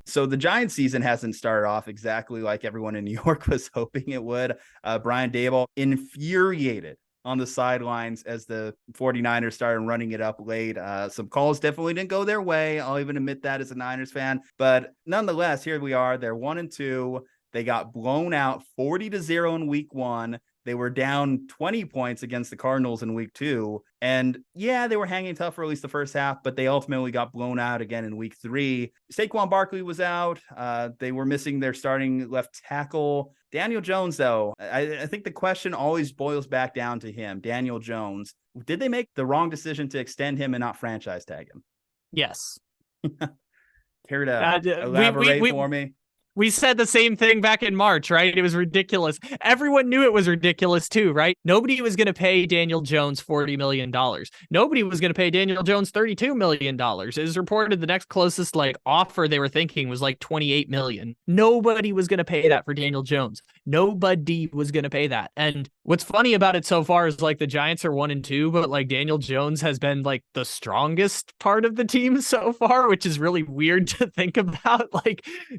So the Giants season hasn't started off exactly like everyone in New York was hoping it would. Brian Daboll infuriated on the sidelines as the 49ers started running it up late. Some calls definitely didn't go their way. I'll even admit that as a Niners fan. But nonetheless, here we are. They're 1-2. They got blown out 40-0 in week 1. They were down 20 points against the Cardinals in week 2. And yeah, they were hanging tough for at least the first half, but they ultimately got blown out again in week 3. Saquon Barkley was out. They were missing their starting left tackle. Daniel Jones, though, I think the question always boils back down to him. Daniel Jones, did they make the wrong decision to extend him and not franchise tag him? Yes. Care to elaborate for me? We said the same thing back in March, right? It was ridiculous. Everyone knew it was ridiculous too, right? Nobody was going to pay Daniel Jones $40 million. Nobody was going to pay Daniel Jones $32 million. It was reported the next closest offer they were thinking was $28 million. Nobody was going to pay that for Daniel Jones. Nobody was going to pay that. And what's funny about it so far is the Giants are 1-2, but Daniel Jones has been the strongest part of the team so far, which is really weird to think about.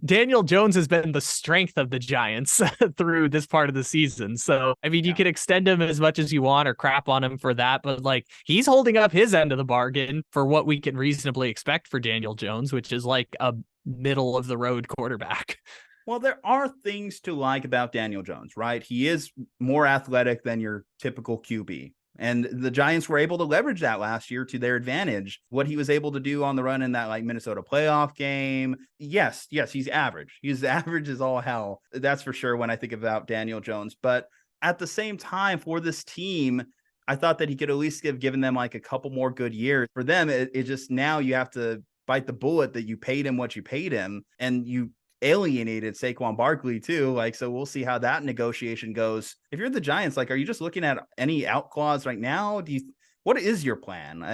Daniel Jones has been the strength of the Giants through this part of the season. So, I mean, you can extend him as much as you want or crap on him for that, but he's holding up his end of the bargain for what we can reasonably expect for Daniel Jones, which is a middle of the road quarterback. Well, there are things to like about Daniel Jones, right? He is more athletic than your typical QB. And the Giants were able to leverage that last year to their advantage. What he was able to do on the run in that Minnesota playoff game. Yes, he's average. He's average as all hell. That's for sure when I think about Daniel Jones. But at the same time, for this team, I thought that he could at least have given them a couple more good years. For them, it just now you have to bite the bullet that you paid him what you paid him, and you alienated Saquon Barkley too. So we'll see how that negotiation goes. If you're the Giants, are you just looking at any out clause right now? What is your plan?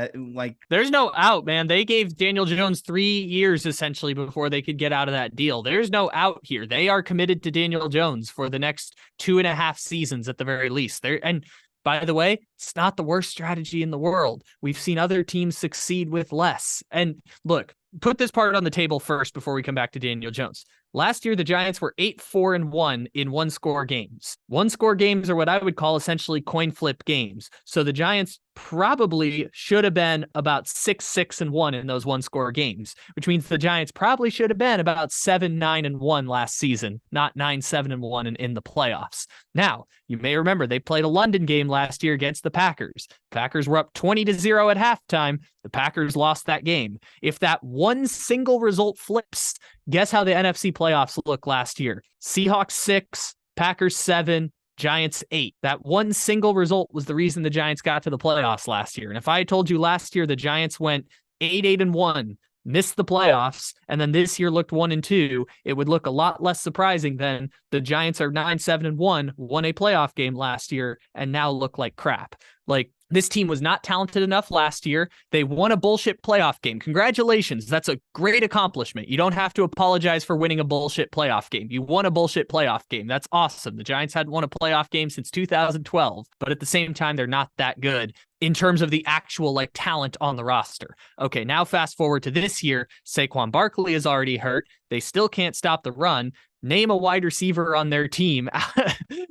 There's no out, man. They gave Daniel Jones 3 years essentially before they could get out of that deal. There's no out here. They are committed to Daniel Jones for the next 2.5 seasons at the very least. And by the way, it's not the worst strategy in the world. We've seen other teams succeed with less. And look, put this part on the table first before we come back to Daniel Jones. Last year, the Giants were 8-4-1 in one-score games. One-score games are what I would call essentially coin flip games. So the Giants probably should have been about 6-6-1 in those one-score games, which means the Giants probably should have been about 7-9-1 last season, not 9-7-1 in the playoffs. Now, you may remember they played a London game last year against the Packers. Packers were up 20-0 at halftime. The Packers lost that game. If that one single result flips, guess how the NFC playoffs look last year? Seahawks 6, Packers 7, Giants 8. That one single result was the reason the Giants got to the playoffs last year. And if I had told you last year the Giants went 8-1, missed the playoffs, and then this year looked 1-2, it would look a lot less surprising than the Giants are 9-7-1, won a playoff game last year, and now look like crap. This team was not talented enough last year. They won a bullshit playoff game. Congratulations. That's a great accomplishment. You don't have to apologize for winning a bullshit playoff game. You won a bullshit playoff game. That's awesome. The Giants hadn't won a playoff game since 2012, but at the same time, they're not that good in terms of the actual talent on the roster. Okay, now fast forward to this year. Saquon Barkley is already hurt. They still can't stop the run. Name a wide receiver on their team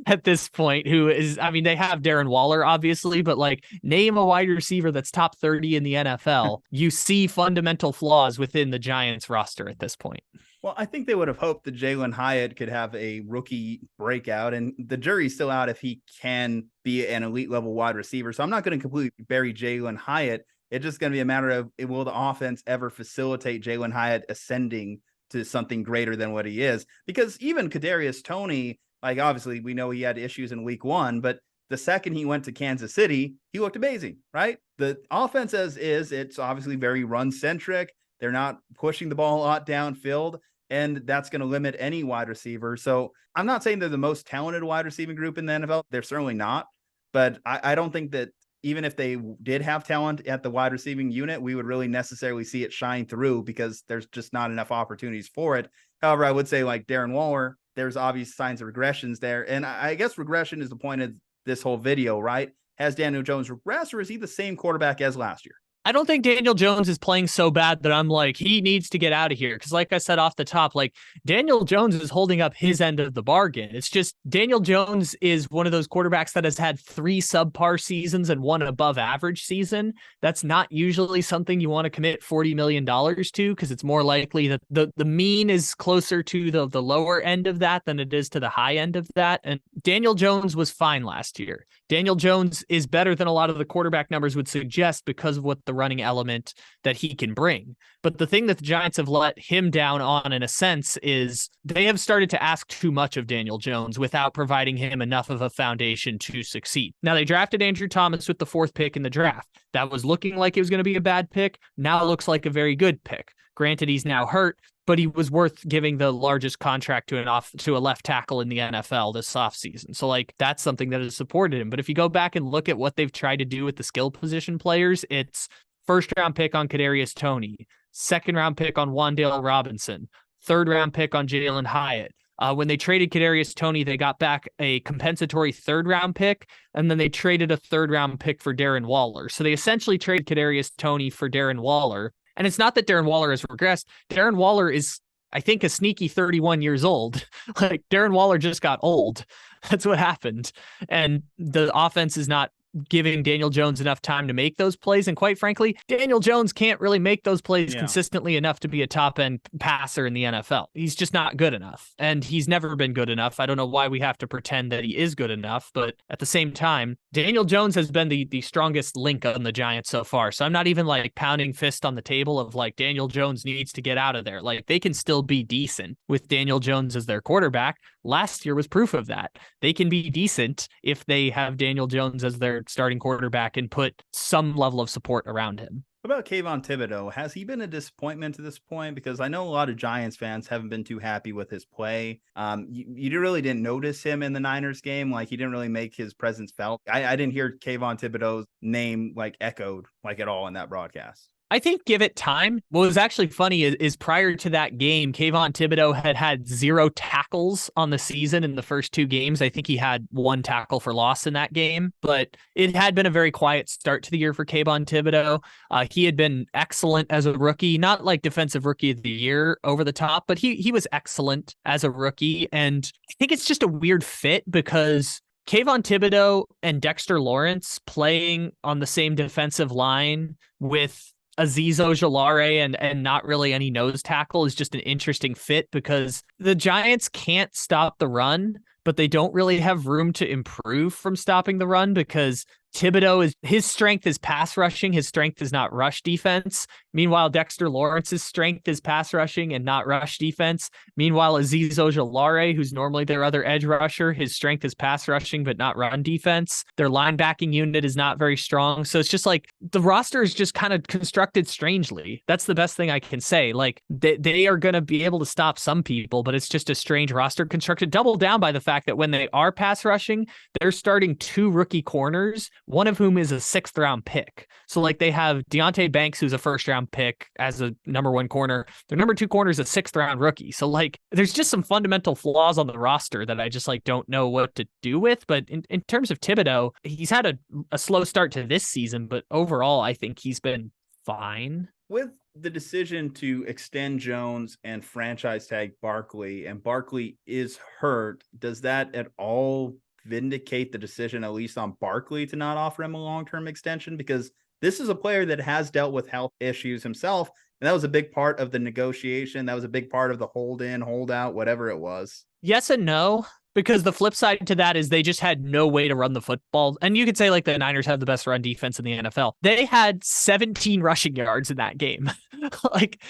at this point who is, I mean, they have Darren Waller, obviously, but name a wide receiver that's top 30 in the NFL. You see fundamental flaws within the Giants roster at this point. Well, I think they would have hoped that Jalin Hyatt could have a rookie breakout, and the jury's still out if he can be an elite level wide receiver. So I'm not going to completely bury Jalin Hyatt. It's just going to be a matter of, will the offense ever facilitate Jalin Hyatt ascending to something greater than what he is? Because even Kadarius Toney, obviously we know he had issues in week 1, but the second he went to Kansas City, he looked amazing, right? The offense as is, it's obviously very run centric. They're not pushing the ball a lot downfield, and that's going to limit any wide receiver. So I'm not saying they're the most talented wide receiving group in the NFL. They're certainly not, but I don't think that even if they did have talent at the wide receiving unit, we would really necessarily see it shine through because there's just not enough opportunities for it. However, I would say Darren Waller, there's obvious signs of regressions there. And I guess regression is the point of this whole video, right? Has Daniel Jones regressed, or is he the same quarterback as last year? I don't think Daniel Jones is playing so bad that I'm like, he needs to get out of here. Because like I said off the top, like Daniel Jones is holding up his end of the bargain. It's just Daniel Jones is one of those quarterbacks that has had 3 subpar seasons and 1 above average season. That's not usually something you want to commit $40 million to, because it's more likely that the mean is closer to the lower end of that than it is to the high end of that. And Daniel Jones was fine last year. Daniel Jones is better than a lot of the quarterback numbers would suggest because of what the running element that he can bring. But the thing that the Giants have let him down on, in a sense, is they have started to ask too much of Daniel Jones without providing him enough of a foundation to succeed. Now, they drafted Andrew Thomas with the 4th pick in the draft. That was looking like it was going to be a bad pick. Now it looks like a very good pick. Granted, he's now hurt, but he was worth giving the largest contract to a left tackle in the NFL this offseason. So, like, that's something that has supported him. But if you go back and look at what they've tried to do with the skill position players, it's 1st round pick on Kadarius Toney, 2nd round pick on Wan'Dale Robinson, 3rd round pick on Jalen Hyatt. When they traded Kadarius Toney, they got back a compensatory 3rd round pick, and then they traded a 3rd round pick for Darren Waller. So they essentially traded Kadarius Toney for Darren Waller. And it's not that Darren Waller has regressed. Darren Waller is, I think, a sneaky 31 years old. Like, Darren Waller just got old. That's what happened. And the offense is not giving Daniel Jones enough time to make those plays. And quite frankly, Daniel Jones can't really make those plays consistently enough to be a top end passer in the NFL. He's just not good enough. And he's never been good enough. I don't know why we have to pretend that he is good enough, but at the same time, Daniel Jones has been the strongest link on the Giants so far. So I'm not even like pounding fist on the table of like Daniel Jones needs to get out of there. Like, they can still be decent with Daniel Jones as their quarterback. Last year was proof of that. They can be decent if they have Daniel Jones as their starting quarterback and put some level of support around him. What about Kayvon Thibodeau? Has he been a disappointment to this point? Because I know a lot of Giants fans haven't been too happy with his play. You really didn't notice him in the Niners game. Like, he didn't really make his presence felt. I didn't hear Kayvon Thibodeau's name like echoed like at all in that broadcast. I think give it time. What was actually funny is prior to that game, Kayvon Thibodeau had 0 tackles on the season in the first 2 games. I think he had 1 tackle for loss in that game, but it had been a very quiet start to the year for Kayvon Thibodeau. He had been excellent as a rookie, not like defensive rookie of the year over the top, but he was excellent as a rookie. And I think it's just a weird fit because Kayvon Thibodeau and Dexter Lawrence playing on the same defensive line with Azeez Ojulari and not really any nose tackle is just an interesting fit, because the Giants can't stop the run, but they don't really have room to improve from stopping the run, because Thibodeau his strength is pass rushing. His strength is not rush defense. Meanwhile, Dexter Lawrence's strength is pass rushing and not rush defense. Meanwhile, Azeez Ojulari, who's normally their other edge rusher, his strength is pass rushing, but not run defense. Their linebacking unit is not very strong. So it's just like the roster is just kind of constructed strangely. That's the best thing I can say. Like, they are going to be able to stop some people, but it's just a strange roster constructed. Double down by the fact that when they are pass rushing, they're starting 2 rookie corners, one of whom is a 6th round pick. So like, they have Deonte Banks, who's a 1st round pick as a number 1 corner. Their number 2 corner is a 6th round rookie. So like, there's just some fundamental flaws on the roster that I just like don't know what to do with. But in terms of Thibodeau, he's had a slow start to this season, but overall, I think he's been fine. With the decision to extend Jones and franchise tag Barkley, and Barkley is hurt, does that at all vindicate the decision, at least on Barkley, to not offer him a long-term extension? Because this is a player that has dealt with health issues himself, and that was a big part of the negotiation. That was a big part of the hold in, hold out, whatever it was. Yes and no. Because the flip side to that is they just had no way to run the football. And you could say like the Niners have the best run defense in the NFL. They had 17 rushing yards in that game. Like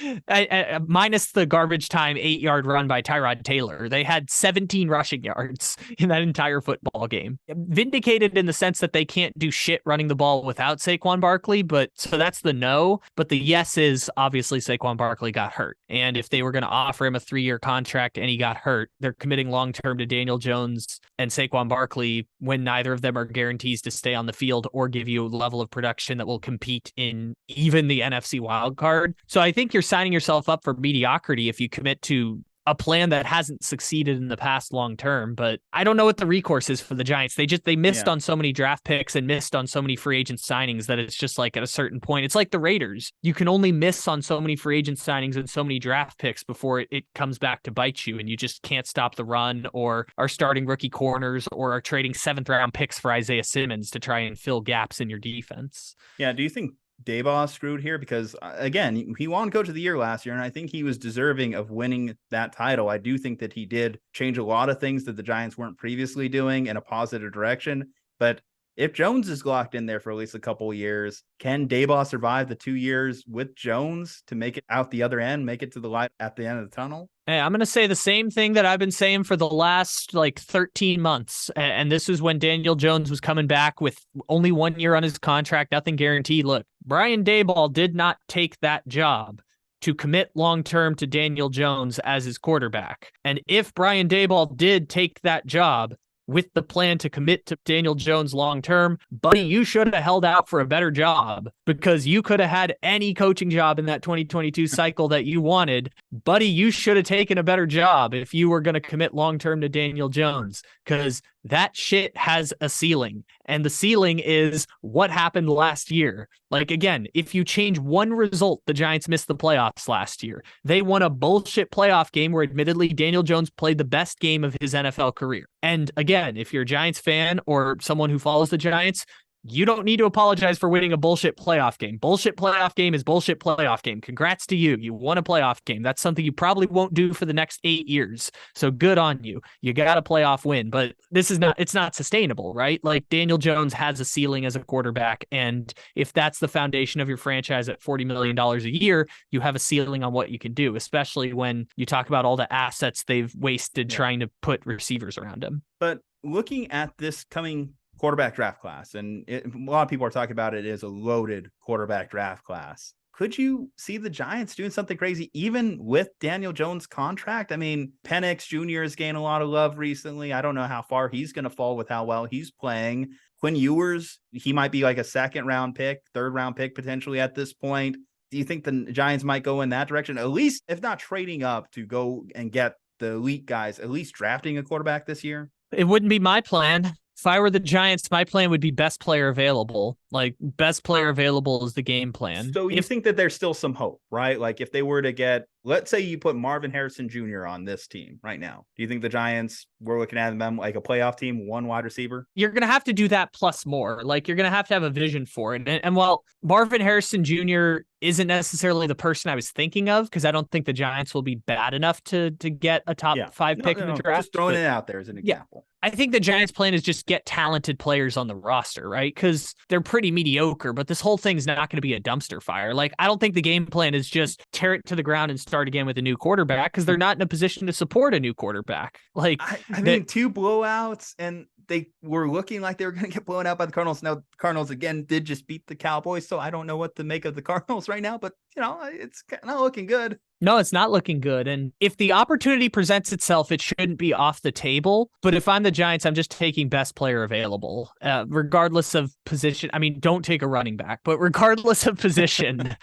minus the garbage time 8-yard run by Tyrod Taylor. They had 17 rushing yards in that entire football game. Vindicated in the sense that they can't do shit running the ball without Saquon Barkley. But so that's the no. But the yes is obviously Saquon Barkley got hurt. And if they were going to offer him a 3-year contract and he got hurt, they're committing long-term to Daniel Jones and Saquon Barkley when neither of them are guarantees to stay on the field or give you a level of production that will compete in even the NFC wild card. So I think you're signing yourself up for mediocrity if you commit to a plan that hasn't succeeded in the past long term. But I don't know what the recourse is for the Giants. They missed on so many draft picks and missed on so many free agent signings that it's just like at a certain point, it's like the Raiders. You can only miss on so many free agent signings and so many draft picks before it comes back to bite you, and you just can't stop the run, or are starting rookie corners, or are trading 7th round picks for Isaiah Simmons to try and fill gaps in your defense. Yeah. Do you think Daboll screwed here? Because again, he won Coach of the Year last year, and I think he was deserving of winning that title. I do think that he did change a lot of things that the Giants weren't previously doing in a positive direction. But if Jones is locked in there for at least a couple of years, can Daboll survive the 2 years with Jones to make it out the other end, make it to the light at the end of the tunnel? Hey, I'm going to say the same thing that I've been saying for the last 13 months. And this is when Daniel Jones was coming back with only 1 year on his contract, nothing guaranteed. Look, Brian Daboll did not take that job to commit long-term to Daniel Jones as his quarterback. And if Brian Daboll did take that job with the plan to commit to Daniel Jones long-term, buddy, you should have held out for a better job, because you could have had any coaching job in that 2022 cycle that you wanted. Buddy, you should have taken a better job if you were going to commit long-term to Daniel Jones, because that shit has a ceiling. And the ceiling is what happened last year. Like, again, if you change one result, the Giants missed the playoffs last year. They won a bullshit playoff game where admittedly Daniel Jones played the best game of his NFL career. And again, if you're a Giants fan or someone who follows the Giants, you don't need to apologize for winning a bullshit playoff game. Bullshit playoff game is bullshit playoff game. Congrats to you. You won a playoff game. That's something you probably won't do for the next 8 years. So good on you. You got a playoff win, but it's not sustainable, right? Like, Daniel Jones has a ceiling as a quarterback. And if that's the foundation of your franchise at $40 million a year, you have a ceiling on what you can do, especially when you talk about all the assets they've wasted trying to put receivers around him. But looking at this coming quarterback draft class, and a lot of people are talking about it as a loaded quarterback draft class. Could you see the Giants doing something crazy even with Daniel Jones' contract? I mean, Penix Jr. has gained a lot of love recently. I don't know how far he's going to fall with how well he's playing. Quinn Ewers, he might be like a 2nd round pick, 3rd round pick potentially at this point. Do you think the Giants might go in that direction? At least, if not trading up to go and get the elite guys, at least drafting a quarterback this year? It wouldn't be my plan. If I were the Giants, my plan would be best player available. Like, best player available is the game plan. So you think that there's still some hope, right? Like, if they were to get, let's say you put Marvin Harrison Jr. on this team right now, do you think the Giants, we're looking at them like a playoff team, 1 wide receiver? You're going to have to do that plus more. Like, you're going to have a vision for it. And while Marvin Harrison Jr. isn't necessarily the person I was thinking of, because I don't think the Giants will be bad enough to get a top 5 pick in the draft. Just throwing it out there as an example. I think the Giants' plan is just get talented players on the roster, right? Because they're pretty mediocre, but this whole thing's not going to be a dumpster fire. Like, I don't think the game plan is just tear it to the ground and start again with a new quarterback, because they're not in a position to support a new quarterback. Like, I mean, 2 blowouts, and they were looking like they were going to get blown out by the Cardinals. Now, the Cardinals again did just beat the Cowboys, so I don't know what to make of the Cardinals right now, but it's not looking good. No, it's not looking good. And if the opportunity presents itself, it shouldn't be off the table. But if I'm the Giants, I'm just taking best player available, regardless of position. I mean, don't take a running back, but regardless of position,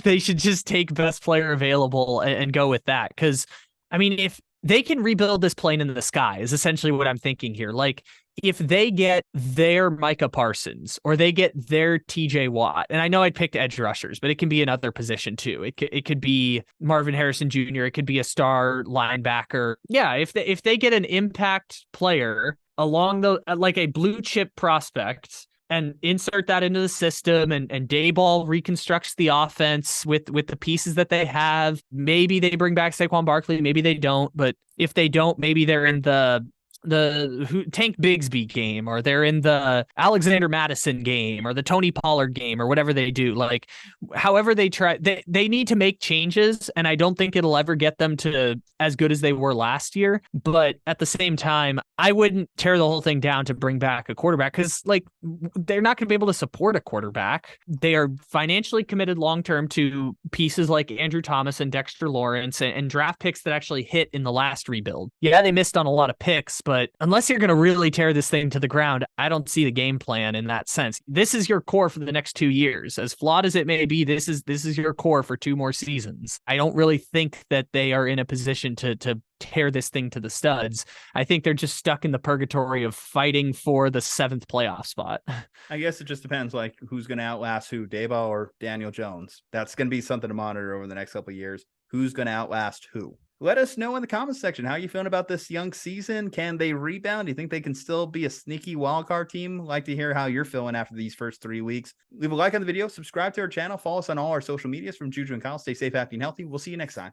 they should just take best player available and go with that. Because, I mean, if they can rebuild this plane in the sky is essentially what I'm thinking here. Like, if they get their Micah Parsons or they get their TJ Watt, and I know I picked edge rushers, but it can be another position too. It could be Marvin Harrison Jr. It could be a star linebacker. Yeah, if they get an impact player along the like a blue chip prospect and insert that into the system, and Daboll reconstructs the offense with the pieces that they have. Maybe they bring back Saquon Barkley, maybe they don't, but if they don't, maybe they're in the Tank Bigsby game, or they're in the Alexander Madison game, or the Tony Pollard game, or whatever they do. Like, however they try, they need to make changes, and I don't think it'll ever get them to as good as they were last year. But at the same time, I wouldn't tear the whole thing down to bring back a quarterback, because like, they're not going to be able to support a quarterback. They are financially committed long-term to pieces like Andrew Thomas and Dexter Lawrence and draft picks that actually hit in the last rebuild. Yeah, they missed on a lot of picks, but unless you're going to really tear this thing to the ground, I don't see the game plan in that sense. This is your core for the next 2 years. As flawed as it may be, this is your core for 2 more seasons. I don't really think that they are in a position to tear this thing to the studs. I think they're just stuck in the purgatory of fighting for the 7th playoff spot. I guess it just depends, like, who's going to outlast who, Daboll or Daniel Jones. That's going to be something to monitor over the next couple of years. Who's going to outlast who? Let us know in the comments section how you feeling about this young season. Can they rebound? Do you think they can still be a sneaky wildcard team? Like to hear how you're feeling after these first 3 weeks. Leave a like on the video, subscribe to our channel, follow us on all our social medias. From Juju and Kyle, stay safe, happy, and healthy. We'll see you next time.